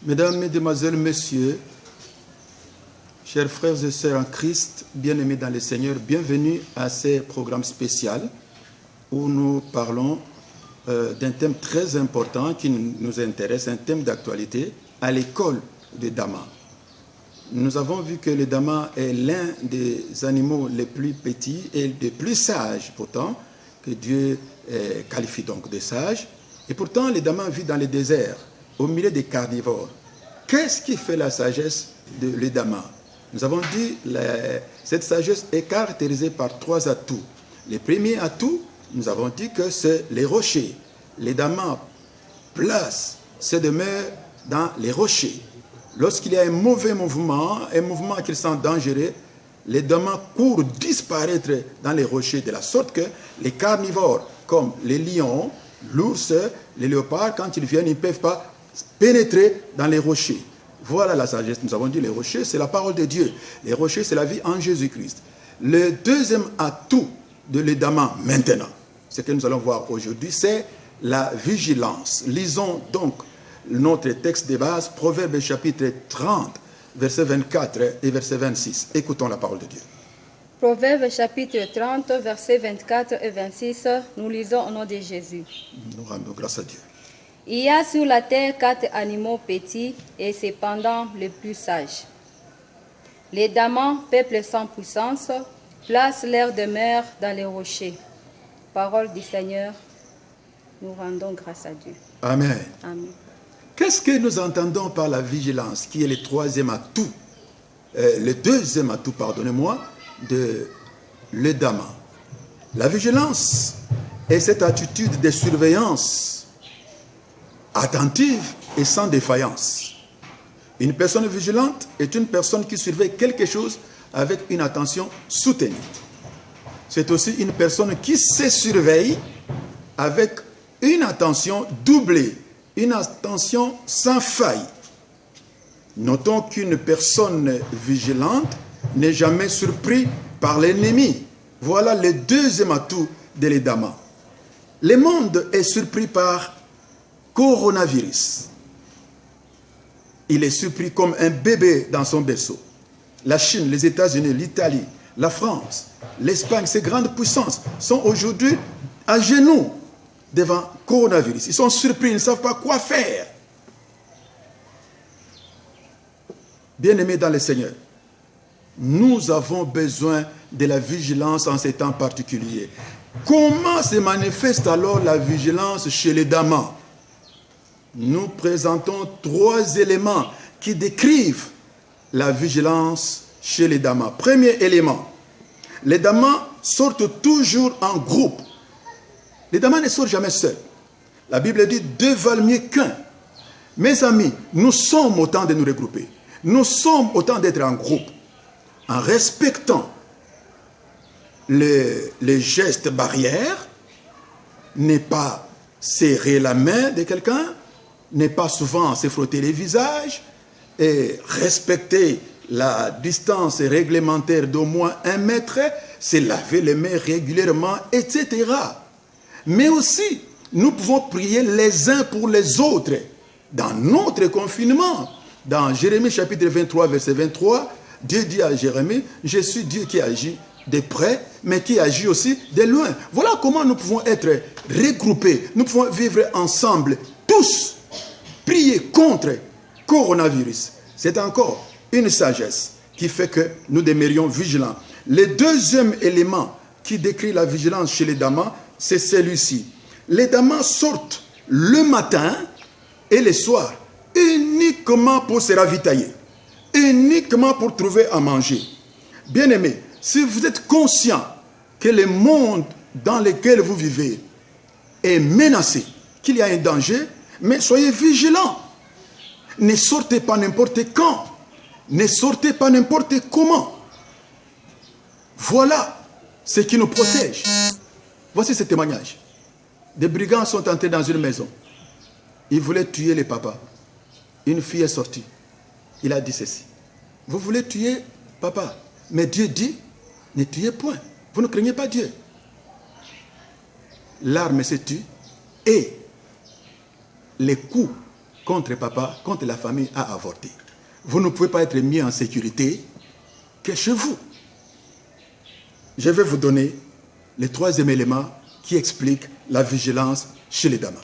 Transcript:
Mesdames, Mesdemoiselles, Messieurs, chers frères et sœurs en Christ, bien-aimés dans le Seigneur, bienvenue à ce programme spécial où nous parlons d'un thème très important qui nous intéresse, un thème d'actualité, à l'école de Dama. Nous avons vu que le Dama est l'un des animaux les plus petits et les plus sages, pourtant, que Dieu qualifie donc de sages. Et pourtant, le Dama vit dans le désert, au milieu des carnivores. Qu'est-ce qui fait la sagesse de le Dama? Nous avons dit que cette sagesse est caractérisée par 3 atouts. Le premier atout, nous avons dit que c'est les rochers. Les Dama placent ses demeures dans les rochers. Lorsqu'il y a un mauvais mouvement, un mouvement qu'ils sentent dangereux, les Dama courent disparaître dans les rochers, de la sorte que les carnivores, comme les lions, l'ours, les léopards, quand ils viennent, ils ne peuvent pas pénétrer dans les rochers. Voilà la sagesse. Nous avons dit les rochers, c'est la parole de Dieu. Les rochers, c'est la vie en Jésus-Christ. Le deuxième atout de l'Edama maintenant, ce que nous allons voir aujourd'hui, c'est la vigilance. Lisons donc notre texte de base, Proverbes chapitre 30, versets 24 et verset 26. Écoutons la parole de Dieu. Proverbes chapitre 30, versets 24 et 26, nous lisons au nom de Jésus. Nous rendons grâce à Dieu. Il y a sur la terre 4 animaux petits et cependant les plus sages. Les damans, peuple sans puissance, placent leur demeure dans les rochers. Parole du Seigneur, nous rendons grâce à Dieu. Amen. Amen. Qu'est-ce que nous entendons par la vigilance, qui est le troisième atout, le deuxième atout, pardonnez-moi, de l'Edama? La vigilance est cette attitude de surveillance attentive et sans défaillance. Une personne vigilante est une personne qui surveille quelque chose avec une attention soutenue. C'est aussi une personne qui se surveille avec une attention doublée, une attention sans faille. Notons qu'une personne vigilante n'est jamais surprise par l'ennemi. Voilà le deuxième atout de l'Edama. Le monde est surpris par coronavirus. Il est surpris comme un bébé dans son berceau. La Chine, les États-Unis, l'Italie, la France, l'Espagne, ces grandes puissances sont aujourd'hui à genoux devant coronavirus. Ils sont surpris, ils ne savent pas quoi faire. Bien-aimés dans le Seigneur, nous avons besoin de la vigilance en ces temps particuliers. Comment se manifeste alors la vigilance chez les Dama? Nous présentons 3 éléments qui décrivent la vigilance chez les Dama. Premier élément, les Dama sortent toujours en groupe. Les Dama ne sortent jamais seuls. La Bible dit 2 valent mieux qu'un. Mes amis, nous sommes autant de nous regrouper. Nous sommes autant d'être en groupe, en respectant les gestes barrières, n'est pas serrer la main de quelqu'un, n'est pas souvent se frotter les visages et respecter la distance réglementaire d'au moins 1 mètre, se laver les mains régulièrement, etc. Mais aussi, nous pouvons prier les uns pour les autres. Dans notre confinement, dans Jérémie chapitre 23, verset 23, Dieu dit à Jérémie, je suis Dieu qui agit de près, mais qui agit aussi de loin. Voilà comment nous pouvons être regroupés, nous pouvons vivre ensemble, tous, prier contre coronavirus. C'est encore une sagesse qui fait que nous demeurions vigilants. Le deuxième élément qui décrit la vigilance chez les Dama, c'est celui-ci. Les Dama sortent le matin et le soir, uniquement pour se ravitailler, uniquement pour trouver à manger. Bien-aimés, si vous êtes conscient que le monde dans lequel vous vivez est menacé, qu'il y a un danger, mais soyez vigilants. Ne sortez pas n'importe quand. Ne sortez pas n'importe comment. Voilà ce qui nous protège. Voici ce témoignage. Des brigands sont entrés dans une maison. Ils voulaient tuer les papas. Une fille est sortie. Il a dit ceci. Vous voulez tuer papa, mais Dieu dit, ne tuez point. Vous ne craignez pas Dieu. L'arme se tue et les coups contre papa, contre la famille a avorté. Vous ne pouvez pas être mis en sécurité que chez vous. Je vais vous donner le troisième élément qui explique la vigilance chez les damas.